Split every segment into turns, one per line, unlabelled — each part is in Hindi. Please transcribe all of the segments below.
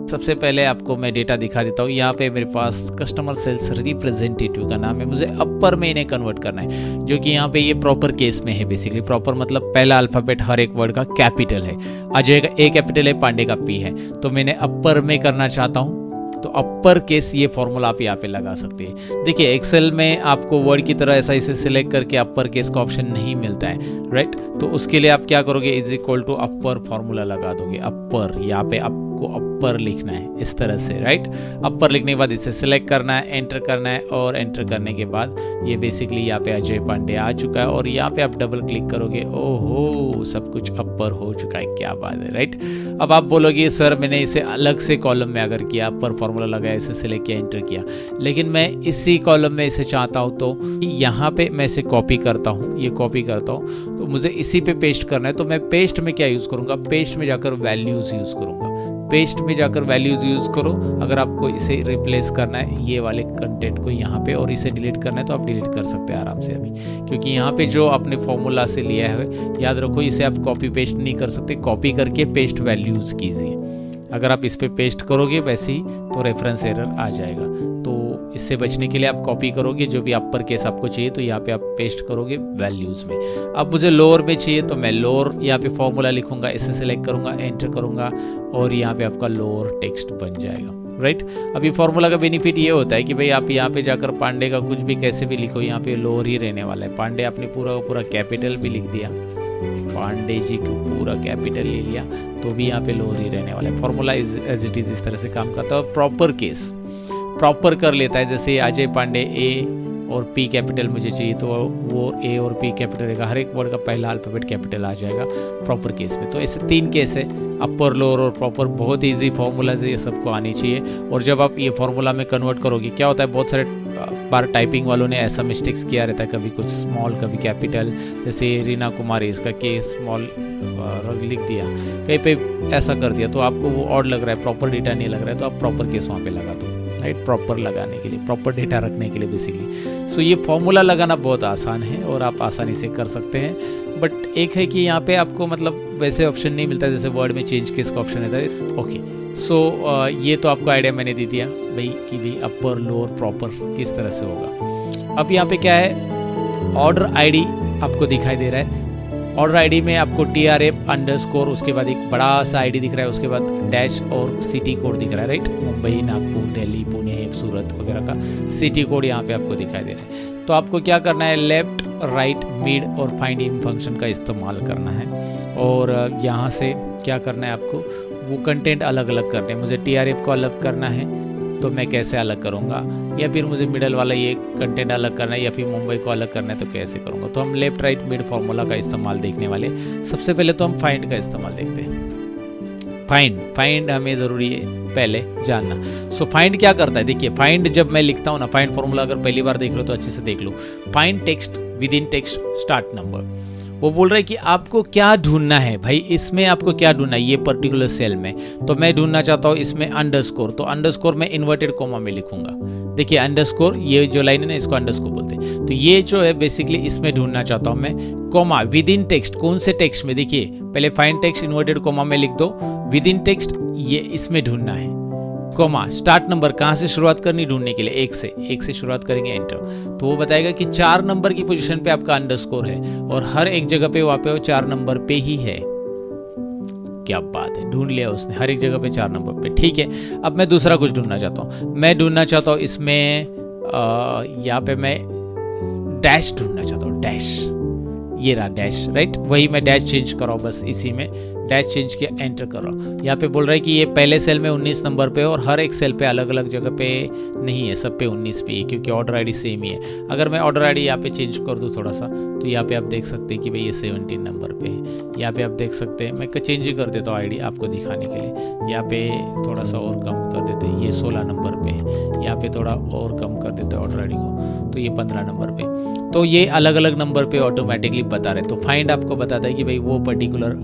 सबसे पहले आपको मैं डेटा दिखा देता हूँ। यहाँ पे मेरे पास कस्टमर सेल्स रिप्रेजेंटेटिव का नाम है, मुझे अपर में इन्हें कन्वर्ट करना है, जो कि यहाँ पे ये प्रॉपर केस में है। बेसिकली प्रॉपर मतलब पहला अल्फ़ाबेट हर एक वर्ड का कैपिटल है। अजय का ए कैपिटल है, पांडे का पी है, तो मैंने अपर में करना चाहता हूँ, तो अपर केस ये फॉर्मूला आप यहाँ पे लगा सकते हैं। देखिए एक्सेल में आपको वर्ड की तरह ऐसा इसे सिलेक्ट करके अपर केस का ऑप्शन नहीं मिलता है, राइट। तो उसके लिए आप क्या करोगे, is equal to upper formula लगा दोगे। अपर यहाँ पे आपको अपर लिखना है इस तरह से, राइट। अपर लिखने के बाद इसे सिलेक्ट करना है, एंटर करना है, और एंटर करने के बाद ये बेसिकली यहाँ पे अजय पांडे आ चुका है। और यहाँ पे आप डबल क्लिक करोगे, ओहो सब कुछ अपर हो चुका है, क्या बात है, राइट। अब आप बोलोगे सर मैंने इसे अलग से कॉलम में अगर किया, अपर फॉर्मूला लगाया, इसे सिलेक्ट किया, एंटर किया, लेकिन मैं इसी कॉलम में इसे चाहता हूँ, तो यहाँ पे मैं इसे कॉपी करता हूँ, ये कॉपी करता हूँ, तो मुझे इसी पे पेस्ट करना है। तो मैं पेस्ट में क्या यूज़ करूँगा, पेस्ट में जाकर वैल्यूज़ यूज़ करूँगा। पेस्ट में जाकर वैल्यूज़ यूज़ करो। अगर आपको इसे रिप्लेस करना है ये वाले कंटेंट को यहाँ पे, और इसे डिलीट करना है, तो आप डिलीट कर सकते हैं आराम से अभी, क्योंकि यहाँ पे जो आपने फॉर्मूला से लिया है, याद रखो इसे आप कॉपी पेस्ट नहीं कर सकते, कॉपी करके पेस्ट वैल्यूज़ कीजिए। अगर आप इस पर पेस्ट करोगे वैसे ही तो रेफरेंस एरर आ जाएगा। तो इससे बचने के लिए आप कॉपी करोगे, जो भी अपर केस आपको चाहिए तो यहाँ पे आप पेस्ट करोगे वैल्यूज़ में। अब मुझे लोअर में चाहिए तो मैं लोअर यहाँ पे फॉर्मूला लिखूंगा, इसे सेलेक्ट करूंगा, एंटर करूंगा, और यहाँ पे आपका लोअर टेक्स्ट बन जाएगा, राइट। अभी फॉर्मूला का बेनिफिट ये होता है कि भाई आप यहाँ पे जाकर पांडे का कुछ भी कैसे भी लिखो, यहाँ पे लोअर ही रहने वाला है। पांडे आपने पूरा पूरा कैपिटल भी लिख दिया, पांडे जी को पूरा कैपिटल ले लिया, तो भी यहाँ पे लोअर ही रहने वाला है। फॉर्मूला एज इट इज़ इस तरह से काम करता है। प्रॉपर केस प्रॉपर कर लेता है, जैसे अजय पांडे ए और पी कैपिटल मुझे चाहिए, तो वो ए और पी कैपिटल रहेगा, हर एक वर्ड का पहला अल्फ़ाबेट कैपिटल आ जाएगा प्रॉपर केस में। तो ऐसे 3 केस है, अपर, लोअर और प्रॉपर। बहुत इजी फॉर्मूला से ये सबको आनी चाहिए। और जब आप ये फॉर्मूला में कन्वर्ट करोगे, क्या होता है, बहुत सारे बार टाइपिंग वालों ने ऐसा मिस्टेक्स किया रहता है, कभी कुछ स्मॉल कभी कैपिटल, जैसे रीना कुमारी इसका के स्मॉल लिख दिया, कहीं पे ऐसा कर दिया, तो आपको वो ऑड लग रहा है, प्रॉपर डेटा नहीं लग रहा है, तो आप प्रॉपर केस वहाँ पे लगा दो, राइट। प्रॉपर लगाने के लिए, प्रॉपर डेटा रखने के लिए बेसिकली। सो ये फॉर्मूला लगाना बहुत आसान है और आप आसानी से कर सकते हैं। बट एक है कि यहाँ पे आपको मतलब वैसे ऑप्शन नहीं मिलता जैसे वर्ड में चेंज केस का ऑप्शन रहता है। ओके, सो ये तो आपको आइडिया मैंने दे दिया भाई कि भाई अपर, लोअर, प्रॉपर किस तरह से होगा। अब यहाँ पे क्या है, ऑर्डर आईडी आपको दिखाई दे रहा है। ऑर्डर आईडी में आपको TRF अंडरस्कोर, उसके बाद एक बड़ा सा आईडी दिख रहा है, उसके बाद डैश और सिटी कोड दिख रहा है, राइट। मुंबई, नागपुर, दिल्ली, पुणे, सूरत वगैरह का सिटी कोड यहाँ पे आपको दिखाई दे रहा है। तो आपको क्या करना है, लेफ्ट, राइट, मिड और फाइंड इन फंक्शन का इस्तेमाल करना है। और यहाँ से क्या करना है, आपको वो कंटेंट अलग अलग करने हैं। मुझे TRF को अलग करना है, तो मैं कैसे अलग करूँगा, या फिर मुझे मिडल वाला ये कंटेंट अलग करना है, या फिर मुंबई को अलग करना है, तो कैसे करूँगा। तो हम लेफ्ट, राइट, मिड फार्मूला का इस्तेमाल देखने वाले। सबसे पहले तो हम फाइंड का इस्तेमाल देखते हैं। फाइंड हमें ज़रूरी है पहले जानना। सो फाइंड क्या करता है, देखिए फाइंड जब मैं लिखता हूँ ना, फाइंड फार्मूला अगर पहली बार देख रहे हो तो अच्छे से देख लो। Find text within text start number, वो बोल रहा है कि आपको क्या ढूंढना है भाई, इसमें आपको क्या ढूंढना है ये पर्टिकुलर सेल में। तो मैं ढूंढना चाहता हूँ इसमें अंडरस्कोर, तो अंडरस्कोर मैं इन्वर्टेड कोमा में लिखूंगा। देखिए अंडरस्कोर, ये जो लाइन है ना, इसको अंडरस्कोर बोलते हैं। तो ये जो है बेसिकली इसमें ढूंढना चाहता हूँ मैं। कोमा विद इन टेक्स्ट, कौन से टेक्स्ट में, देखिए पहले फाइंड टेक्स्ट इन्वर्टेड कोमा में लिख दो, विद इन टेक्स्ट ये इसमें ढूंढना है। कोमा, स्टार्ट नंबर कहाँ से शुरुआत करनी ढूंढने के लिए, एक से शुरुआत करेंगे, एंटर। तो वो बताएगा कि 4 नंबर की पोजीशन पे आपका अंडरस्कोर है, और हर एक जगह पे वहाँ पे वो 4 नंबर पे ही है। क्या बात है, ढूंढ लिया उसने, हर एक जगह पे 4 नंबर पे, ठीक है। अब मैं दूसरा कुछ ढूंढना चाहता हूँ, मैं ढूंढना चाहता हूँ इसमें यहाँ पे मैं डैश ढूंढना चाहता हूँ, डैश, ये रहा डैश, राइट। वही मैं डैश चेंज कर रहा हूँ, बस इसी में डैश चेंज किया, एंटर कर रहा हूँ। यहाँ पे बोल रहा है कि ये पहले सेल में 19 नंबर पे, और हर एक सेल पे अलग अलग जगह पे नहीं है, सब पे 19 पे है, क्योंकि ऑर्डर आईडी सेम ही है। अगर मैं ऑर्डर आईडी यहाँ पे चेंज कर दूँ थोड़ा सा, तो यहाँ पे आप देख सकते हैं कि भाई ये 17 नंबर पे है। यहाँ पे आप देख सकते हैं, मैं चेंज ही कर देता हूँ आईडी आपको दिखाने के लिए। यहाँ पे थोड़ा सा और कम कर देते हैं, ये 16 नंबर पे है। यहाँ पे थोड़ा और कम कर देते हैं ऑर्डर आईडी को, तो ये 15 नंबर पे। तो ये अलग अलग नंबर पे ऑटोमेटिकली बता रहे हैं। तो फाइंड आपको बताता है कि भाई वो पर्टिकुलर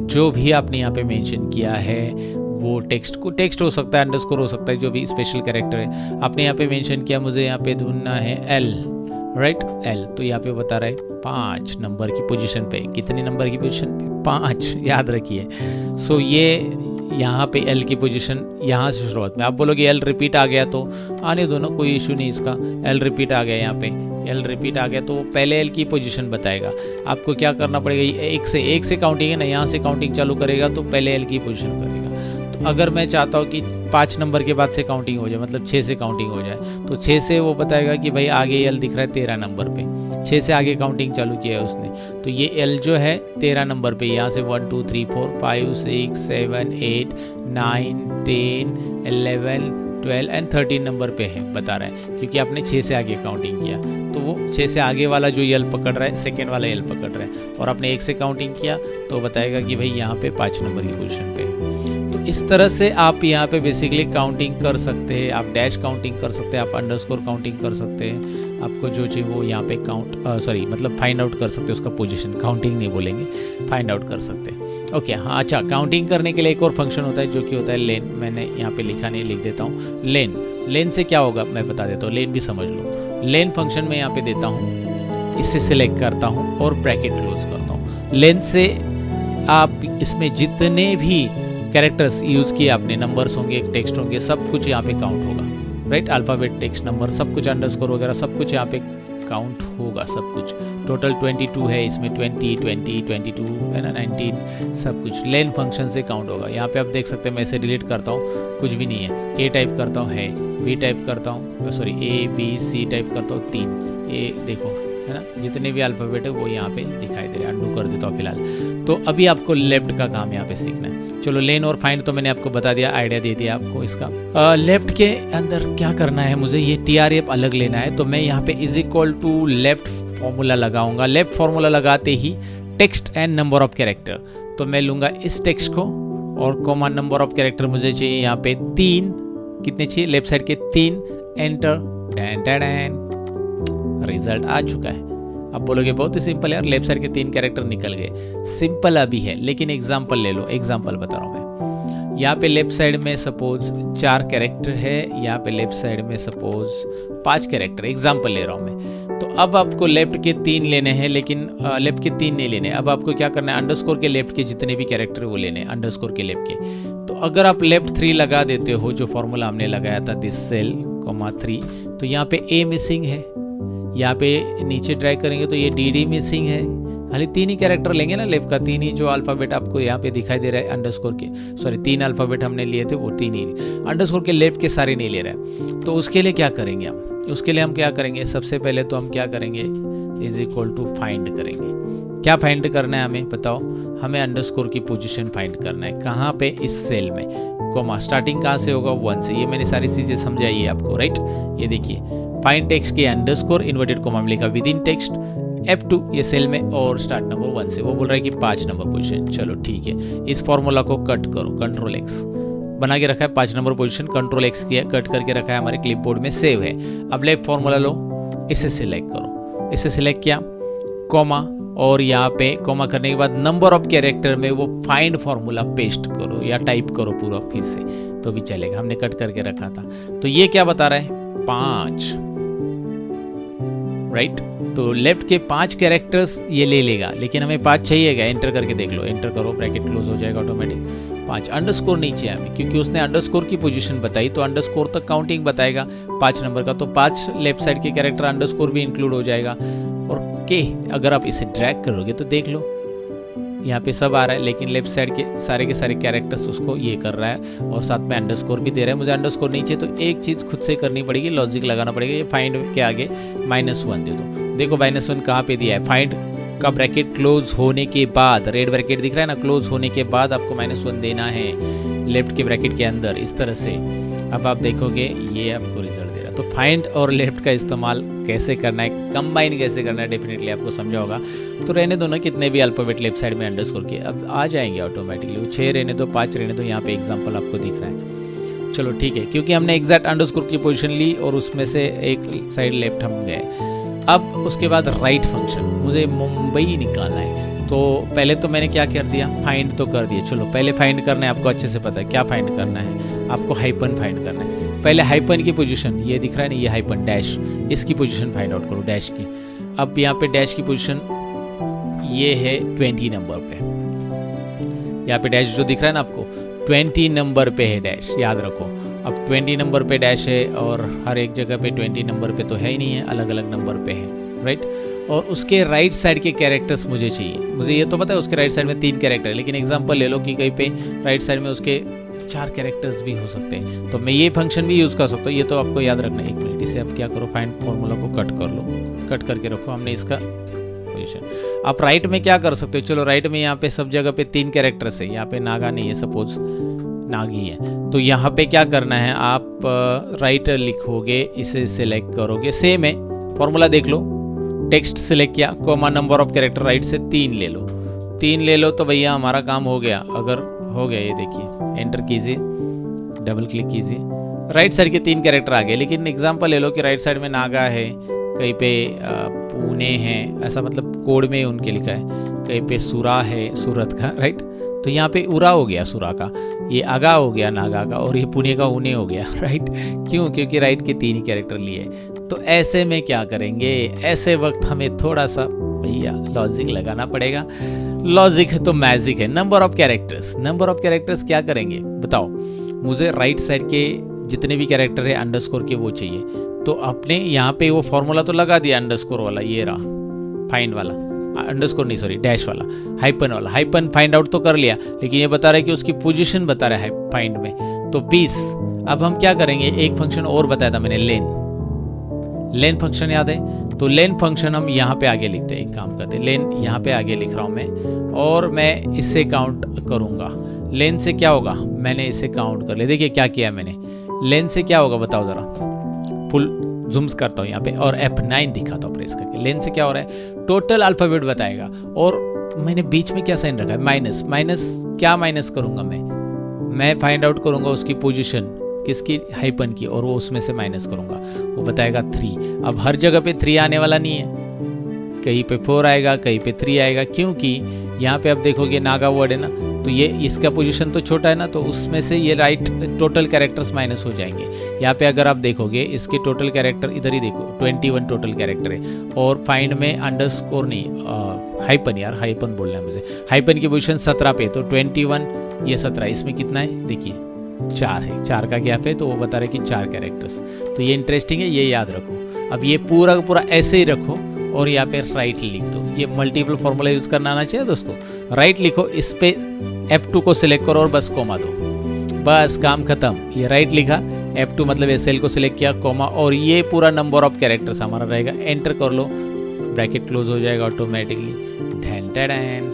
जो भी आपने यहाँ पे मेंशन किया है, वो टेक्स्ट हो सकता है, अंडरस्कोर हो सकता है, जो भी स्पेशल कैरेक्टर है आपने यहाँ पे मेंशन किया। मुझे यहाँ पे ढूंढना है L, राइट, L। तो यहाँ पे बता रहा है 5 नंबर की पोजीशन पे। कितने नंबर की पोजीशन पे, 5, याद रखिए। सो ये यहाँ पे एल की पोजीशन यहाँ से शुरुआत में। आप बोलोगे एल रिपीट आ गया तो आने दो ना, कोई इशू नहीं इसका। एल रिपीट आ गया, यहाँ पे एल रिपीट आ गया तो पहले एल की पोजीशन बताएगा। आपको क्या करना पड़ेगा, एक से काउंटिंग है ना, यहाँ से काउंटिंग चालू करेगा तो पहले एल की पोजीशन करेगा। तो अगर मैं चाहता हूँ कि 5 नंबर के बाद से काउंटिंग हो जाए, मतलब 6 से काउंटिंग हो जाए, तो 6 से वो बताएगा कि भाई आगे एल दिख रहा है 13 नंबर पे, 6 से आगे काउंटिंग चालू किया है उसने, तो ये एल जो है 13 नंबर पे, यहाँ से 1 2 3 4 5 6 7 8 9 10 11 12 एंड 13 नंबर पे है बता रहा है, क्योंकि आपने 6 से आगे काउंटिंग किया। तो वो 6 से आगे वाला जो एल पकड़ रहा है, सेकेंड वाला एल पकड़ रहा है, और आपने 1 से काउंटिंग किया तो बताएगा कि भाई यहाँ पे 5 नंबर की पोजीशन पे। तो इस तरह से आप यहाँ पे बेसिकली काउंटिंग कर सकते हैं, आप डैश काउंटिंग कर सकते हैं, आप अंडरस्कोर काउंटिंग कर सकते हैं, आपको जो चाहिए वो यहाँ पे मतलब फाइंड आउट कर सकते हैं उसका पोजीशन, काउंटिंग नहीं बोलेंगे, फाइंड आउट कर सकते हैं। ओके हाँ, अच्छा, काउंटिंग करने के लिए एक और फंक्शन होता है जो कि होता है लेन। मैंने यहाँ पे लिखा नहीं, लिख देता हूँ लेन से क्या होगा मैं बता देता हूँ, लेन भी समझ लो। लेन फंक्शन में यहाँ पे देता हूँ, इसे सिलेक्ट करता हूँ और ब्रैकेट क्लोज करता हूँ। लेन से आप इसमें जितने भी कैरेक्टर्स यूज़ किए आपने, नंबर्स होंगे, टेक्स्ट होंगे, सब कुछ यहाँ पे काउंट होगा, राइट। अल्फ़ाबेट, टेक्स्ट, नंबर, सब कुछ, अंडरस्कोर वगैरह सब कुछ यहाँ पे काउंट होगा, सब कुछ। टोटल 22 है इसमें, 20 22 है ना, 19, सब कुछ लेन फंक्शन से काउंट होगा। यहाँ पे आप देख सकते हैं, मैं इसे डिलीट करता हूँ, कुछ भी नहीं है। ए टाइप करता हूँ है, बी टाइप करता हूँ, sorry A B C type करता हूँ 3, ए देखो है ना, जितने भी अल्फ़ाबेट है वो यहाँ पे दिखाई दे रहे हैं। अंडू कर देता हूँ फिलहाल। तो अभी आपको लेफ्ट का काम यहाँ पे सीखना है। चलो, लेन और फाइंड तो मैंने आपको बता दिया, आइडिया दे दिया आपको इसका। लेफ्ट के अंदर क्या करना है, मुझे ये TRF अलग लेना है, तो मैं यहाँ पे is equal to left formula लगाऊंगा। लेफ्ट फॉर्मूला लगाते ही text and number of character, तो मैं लूँगा इस टेक्स्ट को और कॉमा नंबर ऑफ कैरेक्टर मुझे चाहिए यहाँ पे 3, कितने चाहिए, लेफ्ट साइड के 3, एंटर, डैन, रिजल्ट आ चुका है। आप बोलोगे बहुत ही सिंपल है यार, लेफ्ट साइड के 3 कैरेक्टर निकल गए। सिंपल अभी है, लेकिन एग्जांपल ले लो, एग्जांपल बता रहा हूँ मैं। यहाँ पे लेफ्ट साइड में सपोज 4 कैरेक्टर है, यहाँ पे लेफ्ट साइड में सपोज 5 कैरेक्टर, एग्जांपल ले रहा हूँ मैं। तो अब आपको लेफ्ट के 3 लेने हैं, लेकिन लेफ्ट के 3 नहीं लेने। अब आपको क्या करना है, अंडरस्कोर के लेफ्ट के जितने भी कैरेक्टर वो लेने हैं, अंडरस्कोर के लेफ्ट के। तो अगर आप लेफ्ट 3 लगा देते हो, जो फॉर्मूला हमने लगाया था, दिस सेल, 3, तो यहाँ पे ए मिसिंग है, यहाँ पे नीचे ड्रैग करेंगे तो ये डी मिसिंग है। खाली 3 ही कैरेक्टर लेंगे ना लेफ्ट का, 3 ही जो अल्फ़ाबेट आपको यहाँ पे दिखाई दे रहा है अंडरस्कोर के, सॉरी 3 अल्फ़ाबेट हमने लिए थे वो 3 ही, अंडरस्कोर के लेफ्ट के सारे नहीं ले रहे हैं। तो उसके लिए क्या करेंगे हम, उसके लिए हम क्या करेंगे, सबसे पहले तो हम क्या करेंगे, इज इक्वल टू फाइंड करेंगे। क्या फाइंड करना है हमें बताओ, हमें अंडरस्कोर की पोजीशन फाइंड करना है। कहाँ पे, इस सेल में, कॉमा स्टार्टिंग कहाँ से होगा, 1 से। ये मैंने सारी चीज़ें समझाई है आपको, राइट। ये देखिए, फाइंड टेक्स्ट के अंडरस्कोर इन्वर्टेड कॉमा में लिखा विद इन टेक्स्ट F2 ये सेल में, और स्टार्ट नंबर 1 से। वो बोल रहा है कि 5 नंबर पोजीशन। चलो ठीक है, इस फॉर्मूला को कट करो, कंट्रोल X बना के रखा है, 5 नंबर पोजीशन, कंट्रोल X किया, कट करके रखा है, हमारे क्लिपबोर्ड में सेव है। अब लेफ्ट फॉर्मूला लो, इसे सिलेक्ट करो, इसे सिलेक्ट किया, कॉमा, और यहाँ पे कॉमा करने के बाद नंबर ऑफ कैरेक्टर में वो फाइंड फॉर्मूला पेस्ट करो या टाइप करो पूरा फिर से, तो भी चलेगा, हमने कट करके रखा था। तो ये क्या बता रहा है, 5, राइट। तो लेफ्ट के 5 कैरेक्टर्स ये ले लेगा, लेकिन हमें 5 चाहिएगा। एंटर करके देख लो, एंटर करो, ब्रैकेट क्लोज हो जाएगा ऑटोमेटिक। 5 अंडरस्कोर नहीं चाहिए हमें, क्योंकि उसने अंडरस्कोर की पोजीशन बताई, तो अंडरस्कोर तक काउंटिंग बताएगा 5 नंबर का, तो 5 लेफ्ट साइड के कैरेक्टर अंडरस्कोर भी इंक्लूड हो जाएगा। और के अगर आप इसे ड्रैग करोगे तो देख लो यहाँ पे सब आ रहा है, लेकिन लेफ्ट साइड के सारे कैरेक्टर्स उसको ये कर रहा है, और साथ में अंडरस्कोर भी दे रहा है। मुझे अंडरस्कोर नहीं चाहिए, तो एक चीज़ खुद से करनी पड़ेगी, लॉजिक लगाना पड़ेगा। ये फाइंड के आगे -1 दे दो। देखो -1 कहाँ पे दिया है, फाइंड का ब्रैकेट क्लोज होने के बाद, रेड ब्रैकेट दिख रहा है ना, क्लोज होने के बाद आपको -1 देना है लेफ्ट के ब्रैकेट के अंदर, इस तरह से। अब आप देखोगे ये आपको रिजल्ट दे रहा है। तो फाइंड और लेफ्ट का इस्तेमाल कैसे करना है, कंबाइन कैसे करना है, डेफिनेटली आपको समझा होगा। तो रहने दो ना, कितने भी अल्फ़ाबेट लेफ्ट साइड में अंडरस्कोर के अब आ जाएंगे ऑटोमेटिकली। 6 रहने दो, 5 रहने दो, यहाँ पे एग्जांपल आपको दिख रहा है। चलो ठीक है, क्योंकि हमने एग्जैक्ट अंडरस्कोर की पोजीशन ली और उसमें से एक साइड लेफ्ट हम गए। अब उसके बाद राइट फंक्शन, मुझे मुंबई निकालना है। तो पहले तो मैंने क्या कर दिया, फाइंड तो कर दिया। चलो पहले फाइंड करना है, आपको अच्छे से पता है क्या फाइंड करना है, आपको हाइपन फाइंड करना है। पहले हाइपन की पोजीशन, ये दिख रहा है ना, ये हाइपन डैश, इसकी पोजीशन फाइंड आउट करो, डैश की। अब यहाँ पे डैश की पोजीशन ये है 20 नंबर पे, यहाँ पे डैश जो दिख रहा है ना आपको 20 नंबर पे है डैश, याद रखो। अब 20 नंबर पे डैश है और हर एक जगह पे 20 नंबर पे तो है ही नहीं है, अलग अलग नंबर पे है, राइट। और उसके राइट साइड के कैरेक्टर्स मुझे चाहिए। मुझे ये तो पता है उसके राइट साइड में 3 कैरेक्टर है, लेकिन एग्जांपल ले लो कि कहीं पे राइट साइड में उसके 4 कैरेक्टर्स भी हो सकते हैं, तो मैं ये फंक्शन भी यूज़ कर सकता हूँ। ये तो आपको याद रखना है। 1 मिनट, इसे आप क्या करो, फाइंड फॉर्मूला को कट कर लो, कट करके रखो। हमने इसका पोजीशन, आप राइट में क्या कर सकते हो, चलो राइट में यहाँ पे सब जगह पे 3 कैरेक्टर्स है, यहाँ पे नागा नहीं है, सपोज नागी है, तो यहाँ पे क्या करना है, आप राइट लिखोगे, इसे सिलेक्ट करोगे, सेम है फॉर्मूला देख लो, टेक्स्ट सिलेक्ट किया, comma number of character right से 3 ले लो, 3 ले लो, तो भैया हमारा काम हो गया। अगर हो गया, ये देखिए, एंटर कीजिए, डबल क्लिक कीजिए, राइट साइड के 3 कैरेक्टर आ गए। लेकिन एग्जांपल ले लो कि राइट साइड में नागा है, कहीं पे पुणे है, ऐसा मतलब कोड में उनके लिखा है, कहीं पे सुरा है, सूरत का, राइट। तो यहाँ पे उरा हो गया सुरा का, ये आगा हो गया नागा का, और ये पुणे का उने हो गया, राइट। क्यों? क्योंकि राइट के 3 ही कैरेक्टर लिए। तो ऐसे में क्या करेंगे, ऐसे वक्त हमें थोड़ा सा भैया लॉजिक लगाना पड़ेगा। लॉजिक है तो मैजिक है। Number of characters, number of characters क्या करेंगे बताओ। मुझे राइट साइड के जितने भी कैरेक्टर है अंडरस्कोर के वो चाहिए, तो अपने यहाँ पे वो फॉर्मूला तो लगा दिया अंडरस्कोर वाला, ये रहा फाइंड वाला, अंडरस्कोर नहीं सॉरी डैश वाला, हाइपन वाला, हाइपन फाइंड आउट तो कर लिया, लेकिन ये बता रहा है कि उसकी पोजीशन बता रहा है फाइंड में, तो 20। अब हम क्या करेंगे, एक फंक्शन और बताया था मैंने, लेन, लेन फंक्शन याद है, तो लेन फंक्शन हम यहाँ पे आगे लिखते हैं। एक काम करते हैं, लेन यहाँ पे आगे लिख रहा हूँ मैं, और मैं इससे काउंट करूँगा। लेन से क्या होगा, मैंने इसे काउंट कर लिया, देखिए क्या किया मैंने। लेन से क्या होगा बताओ ज़रा, फुल जूम्स करता हूँ यहाँ पे और F9 दिखाता हूँ प्रेस करके। लेन से क्या हो रहा है, टोटल अल्फ़ाबेट बताएगा, और मैंने बीच में क्या साइन रखा है, माइनस। माइनस क्या माइनस करूँगा मैं फाइंड आउट करूँगा उसकी पोजीशन, किसकी, हाइपन की, और वो उसमें से माइनस करूँगा, वो बताएगा 3। अब हर जगह पे 3 आने वाला नहीं है, कहीं पे 4 आएगा, कहीं पे 3 आएगा, क्योंकि यहाँ पे आप देखोगे नागा वर्ड है ना, तो ये इसका पोजीशन तो छोटा है ना, तो उसमें से ये राइट टोटल कैरेक्टर्स माइनस हो जाएंगे। यहाँ पे अगर आप देखोगे इसके टोटल कैरेक्टर, इधर ही देखो 21 टोटल कैरेक्टर है, और फाइंड में अंडरस्कोर नहीं, हाइपन, यार हाइपन बोलना है मुझे, हाइपन की पोजीशन 17 पे, तो 21 ये 17, इसमें कितना है देखिए 4 है, 4 का गैप है, तो वो बता रहे कि 4 कैरेक्टर्स। तो ये इंटरेस्टिंग है, ये याद रखो। अब ये पूरा पूरा ऐसे ही रखो और यहाँ पे राइट लिख दो। ये मल्टीपल फॉर्मूला यूज़ करना आना चाहिए दोस्तों। राइट लिखो, इस पे F2 को सिलेक्ट करो और बस कोमा दो, बस काम खत्म। ये राइट लिखा, F2 मतलब ये सेल को सिलेक्ट किया, कोमा, और ये पूरा नंबर ऑफ कैरेक्टर्स हमारा रहेगा। एंटर कर लो, ब्रैकेट क्लोज हो जाएगा ऑटोमेटिकली। ढैन टैन,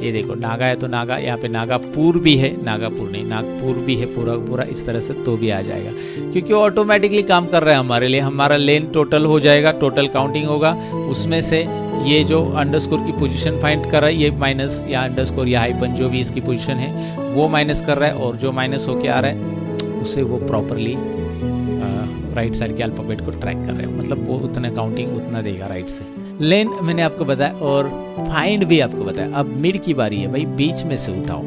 ये देखो नागा है तो नागा, यहाँ पे नागापुर भी है, नागापुर नहीं नागपुर भी है, पूरा पूरा इस तरह से तो भी आ जाएगा, क्योंकि वो ऑटोमेटिकली काम कर रहा है हमारे लिए। हमारा लेन टोटल हो जाएगा, टोटल काउंटिंग होगा, उसमें से ये जो अंडरस्कोर की पोजीशन फाइंड कर रहा है, ये माइनस या अंडरस्कोर या हाइपन जो भी इसकी पोजीशन है वो माइनस कर रहा है, और जो माइनस होके आ रहा है उसे वो प्रॉपरली राइट साइड के अल्फ़ाबेट को ट्रैक कर रहे हैं, मतलब वो उतना काउंटिंग उतना देगा राइट से। लेन मैंने आपको बताया, और फाइंड भी आपको बताया। अब मिड की बारी है भाई, बीच में से उठाओ,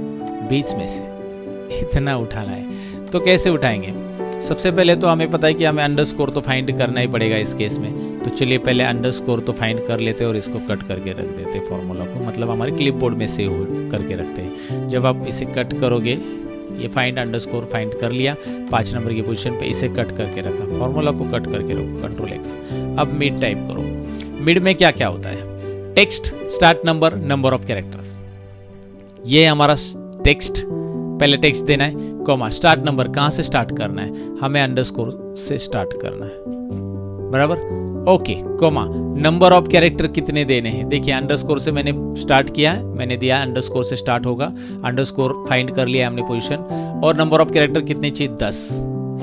बीच में से इतना उठाना है, तो कैसे उठाएंगे। सबसे पहले तो हमें पता है कि हमें अंडरस्कोर तो फाइंड करना ही पड़ेगा इस केस में, तो चलिए पहले अंडरस्कोर तो फाइंड कर लेते हैं और इसको कट करके रख देते हैं फॉर्मूला को, मतलब हमारे क्लिपबोर्ड में सेव करके रखते हैं। जब आप इसे कट करोगे, ये फाइंड अंडरस्कोर फाइंड कर लिया 5 नंबर की पोजीशन पे, इसे कट करके रखा, फॉर्मूला को कट करके रखो, Ctrl+X। अब मिड टाइप करो, मिड में क्या क्या होता है, text, start number, number of characters, ये हमारा टेक्स्ट, पहले टेक्स्ट देना है, कॉमा, स्टार्ट नंबर, कहाँ से स्टार्ट करना है, हमें अंडरस्कोर से स्टार्ट करना है, बराबर, okay, comma, number of character कितने देने हैं, देखिए अंडरस्कोर से मैंने स्टार्ट किया है, मैंने दिया अंडरस्कोर से स्टार्ट होगा, अंडरस्कोर फाइंड कर लिया हमने पोजीशन, और नंबर ऑफ कैरेक्टर कितने चाहिए 10,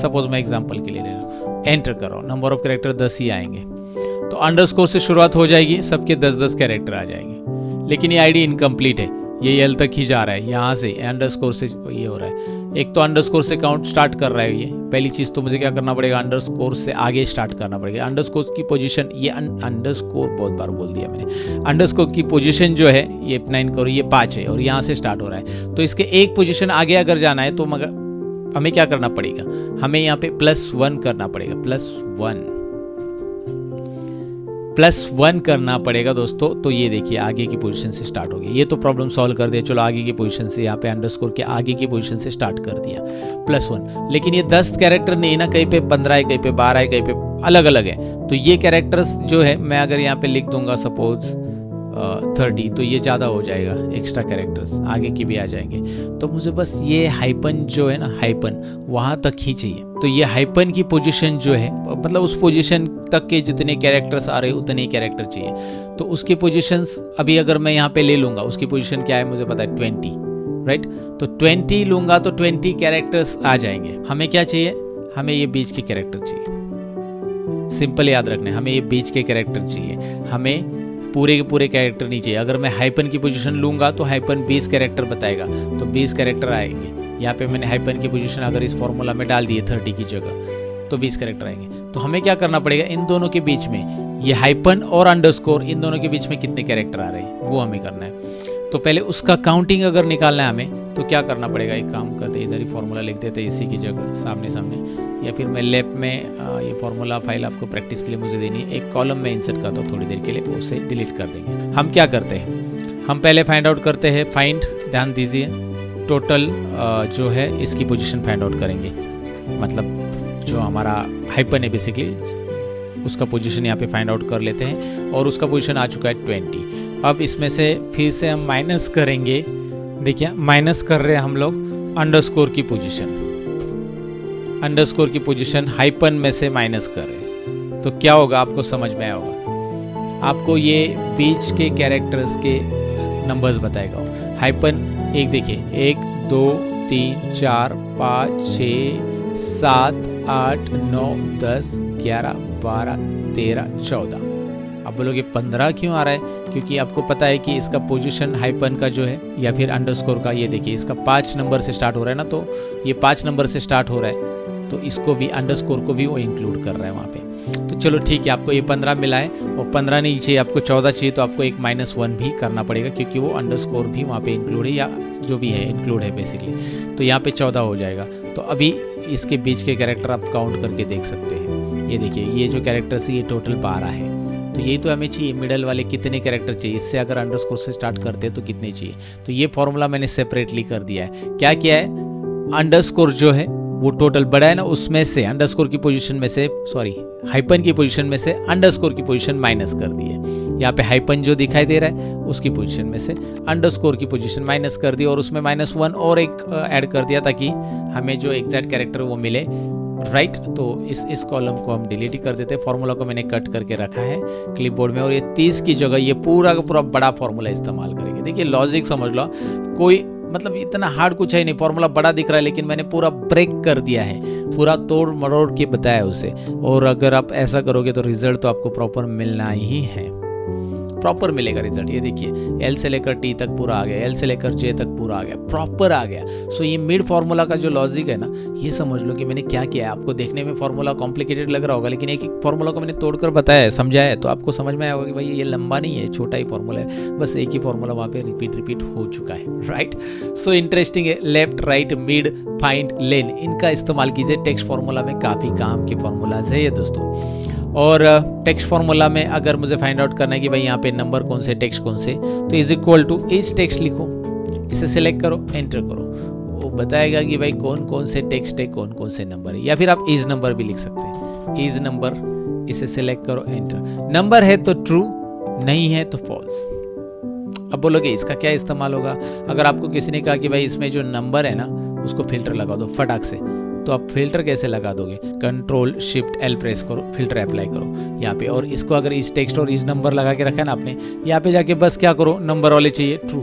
सपोज मैं एग्जांपल के लिए ले रहा हूँ, एंटर करो, नंबर ऑफ कैरेक्टर 10 ही आएंगे, तो अंडरस्कोर से शुरुआत हो जाएगी, सबके 10-10 कैरेक्टर आ जाएंगे, लेकिन ये आईडी इनकम्प्लीट है, ये एल तक ही जा रहा है, यहाँ से अंडरस्कोर से ये हो रहा है, एक तो अंडरस्कोर से काउंट स्टार्ट कर रहा है ये, पहली चीज़ तो मुझे क्या करना पड़ेगा, अंडरस्कोर से आगे स्टार्ट करना पड़ेगा, अंडरस्कोर की पोजीशन, ये अंडरस्कोर बहुत बार बोल दिया मैंने, अंडरस्कोर की पोजीशन जो है ये 9 करो, ये 5 है, और यहाँ से स्टार्ट हो रहा है, तो इसके एक पोजीशन आगे अगर जाना है तो मगर हमें क्या करना पड़ेगा, हमें यहाँ पे +1 करना पड़ेगा, +1, +1 करना पड़ेगा दोस्तों। तो ये देखिए आगे की पोजीशन से स्टार्ट हो गया। ये तो प्रॉब्लम सॉल्व कर दिया, चलो आगे की पोजीशन से यहाँ पे अंडरस्कोर के आगे की पोजीशन से स्टार्ट कर दिया +1। लेकिन ये 10 कैरेक्टर नहीं है ना, कहीं पे 15 है, कहीं पे 12 है, कहीं पे अलग अलग है। तो ये कैरेक्टर्स जो है मैं अगर यहाँ पे लिख दूंगा सपोज 30, तो ये ज़्यादा हो जाएगा, एक्स्ट्रा कैरेक्टर्स आगे की भी आ जाएंगे। तो मुझे बस ये हाइपन जो है ना, हाइपन वहाँ तक ही चाहिए। तो ये हाइपन की पोजीशन जो है, मतलब उस पोजीशन तक के जितने कैरेक्टर्स आ रहे हैं उतने ही कैरेक्टर चाहिए। तो उसकी पोजीशंस अभी अगर मैं यहाँ पे ले लूँगा, उसकी पोजीशन क्या है मुझे पता है 20, राइट। तो 20 लूँगा तो 20 कैरेक्टर्स आ जाएंगे। हमें क्या चाहिए, हमें ये बीच के कैरेक्टर चाहिए। सिंपल याद रखना है, हमें ये बीच के कैरेक्टर चाहिए, हमें पूरे के पूरे कैरेक्टर नहीं चाहिए। अगर मैं हाइपन की पोजीशन लूँगा तो हाइपन 20 कैरेक्टर बताएगा, तो 20 कैरेक्टर आएंगे। यहाँ पे मैंने हाइपन की पोजीशन अगर इस फॉर्मूला में डाल दी है 30 की जगह, तो 20 कैरेक्टर आएंगे। तो हमें क्या करना पड़ेगा, इन दोनों के बीच में ये हाइपन और अंडरस्कोर, इन दोनों के बीच में कितने कैरेक्टर आ रहे हैं वो हमें करना है। तो पहले उसका काउंटिंग अगर निकालना है हमें, तो क्या करना पड़ेगा, एक काम करते इधर ही फॉर्मूला लिख देते इसी की जगह सामने सामने, या फिर मैं लेफ्ट में ये फॉर्मूला फाइल आपको प्रैक्टिस के लिए मुझे देनी है, एक कॉलम में इंसर्ट करता हूँ थोड़ी देर के लिए, उसे डिलीट कर देंगे। हम क्या करते हैं, हम पहले फाइंड आउट करते हैं, फाइंड, ध्यान दीजिए, टोटल जो है इसकी पोजीशन फाइंड आउट करेंगे। मतलब जो हमारा हाइपन है बेसिकली उसका पोजीशन यहाँ पे फाइंड आउट कर लेते हैं, और उसका पोजीशन आ चुका है 20। अब इसमें से फिर से हम माइनस करेंगे। देखिए माइनस कर रहे हैं हम लोग अंडरस्कोर की पोजीशन, अंडरस्कोर की पोजीशन हाइपन में से माइनस कर रहे हैं। तो क्या होगा आपको समझ में आया होगा, आपको ये बीच के कैरेक्टर्स के नंबर्स बताएगा। हाइपन एक देखिए 1 2 3 4 5 6 7 8 9 10 11 12 13 14। अब बोलोगे 15 क्यों आ रहा है, क्योंकि आपको पता है कि इसका पोजीशन हाइपन का जो है या फिर अंडरस्कोर का, ये देखिए इसका 5 नंबर से स्टार्ट हो रहा है ना, तो ये 5 नंबर से स्टार्ट हो रहा है, तो इसको भी अंडरस्कोर को भी वो इंक्लूड कर रहा है वहाँ पे। तो चलो ठीक है, आपको ये 15 मिला है और 15 नहीं चाहिए, आपको 14 चाहिए, तो आपको एक -1 भी करना पड़ेगा, क्योंकि वो अंडरस्कोर भी वहाँ पे इंक्लूड है, या जो भी है इंक्लूड है बेसिकली। तो यहाँ पे 14 हो जाएगा। तो अभी इसके बीच के कैरेक्टर आप काउंट करके देख सकते हैं। ये देखिए ये जो कैरेक्टर्स है ये टोटल 12 है। तो यही तो हमें चाहिए, मिडल वाले कितने कैरेक्टर चाहिए, इससे अगर अंडरस्कोर से स्टार्ट करते हैं तो कितने चाहिए। तो ये फॉर्मूला मैंने सेपरेटली कर दिया है। क्या किया है, अंडरस्कोर जो है वो टोटल बड़ा है ना, उसमें से अंडरस्कोर की पोजीशन में से, सॉरी हाइपन की पोजीशन में से अंडरस्कोर की पोजीशन माइनस कर दी है। यहाँ पे हाइपन जो दिखाई दे रहा है उसकी पोजीशन में से अंडरस्कोर की पोजीशन माइनस कर दी, और उसमें -1 और एक ऐड कर दिया ताकि हमें जो एग्जैक्ट कैरेक्टर वो मिले, राइट। तो इस कॉलम को हम डिलीट ही कर देते हैं। फॉर्मूला को मैंने कट करके रखा है क्लिपबोर्ड में, और ये 30 की जगह ये पूरा का पूरा बड़ा फॉर्मूला इस्तेमाल करेंगे। देखिए लॉजिक समझ लो, कोई मतलब इतना हार्ड कुछ है नहीं, फॉर्मूला बड़ा दिख रहा है लेकिन मैंने पूरा ब्रेक कर दिया है, पूरा तोड़ मरोड़ के बताया उसे। और अगर आप ऐसा करोगे तो रिजल्ट तो आपको प्रॉपर मिलना ही है, प्रॉपर मिलेगा रिजल्ट। ये देखिए एल से लेकर टी तक पूरा आ गया, एल से लेकर जे तक पूरा आ गया, प्रॉपर आ गया। सो ये मिड फार्मूला का जो लॉजिक है ना, ये समझ लो कि मैंने क्या किया है। आपको देखने में फार्मूला कॉम्प्लिकेटेड लग रहा होगा, लेकिन एक एक फार्मूला को मैंने तोड़कर बताया है, समझाया है, तो आपको समझ में आया होगा कि भाई ये लंबा नहीं है, छोटा ही फार्मूला है, बस एक ही फार्मूला वहाँ पे रिपीट हो चुका है, राइट। सो इंटरेस्टिंग है। लेफ्ट, राइट, मिड, फाइंड, लेन, इनका इस्तेमाल कीजिए। टेक्स्ट फार्मूला में काफ़ी काम के फार्मूलाज है ये दोस्तों। और टेक्स्ट फार्मूला में अगर मुझे फाइंड आउट करना है कि भाई यहाँ पे नंबर कौन से, टेक्स्ट कौन से, तो is equal two is text लिखो, इसे सिलेक्ट करो, एंटर करो, वो बताएगा कि भाई कौन कौन से टेक्स्ट है, कौन कौन से नंबर है। या फिर आप इज नंबर भी लिख सकते हैं, इज नंबर, इसे सिलेक्ट करो, एंटर। नंबर है तो ट्रू, नहीं है तो फॉल्स। अब बोलोगे इसका क्या इस्तेमाल होगा। अगर आपको किसी ने कहा कि भाई इसमें जो नंबर है ना उसको फिल्टर लगा दो फटाक से, तो आप फिल्टर कैसे लगा दोगे, Ctrl+Shift+L प्रेस करो, फिल्टर अप्लाई करो यहाँ पे। और इसको अगर इस टेक्स्ट और इस नंबर लगा के रखा है ना आपने, यहाँ पे जाके बस क्या करो, नंबर वाले चाहिए ट्रू,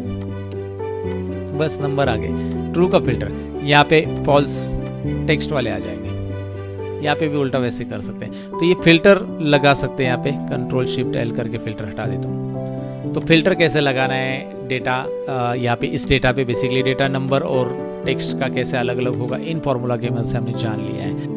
बस नंबर आ गए, ट्रू का फिल्टर। यहाँ पे फॉल्स टेक्स्ट वाले आ जाएंगे। यहाँ पे भी उल्टा वैसे कर सकते हैं। तो ये फिल्टर लगा सकते हैं यहाँ पे, Ctrl+Shift+L करके फिल्टर हटा देता हूँ। तो फिल्टर कैसे लगाना है, डेटा यहाँ पे इस डेटा पे बेसिकली डेटा, नंबर और टेक्स्ट का कैसे अलग अलग होगा, इन फॉर्मूला के मदद से हमने जान लिया है।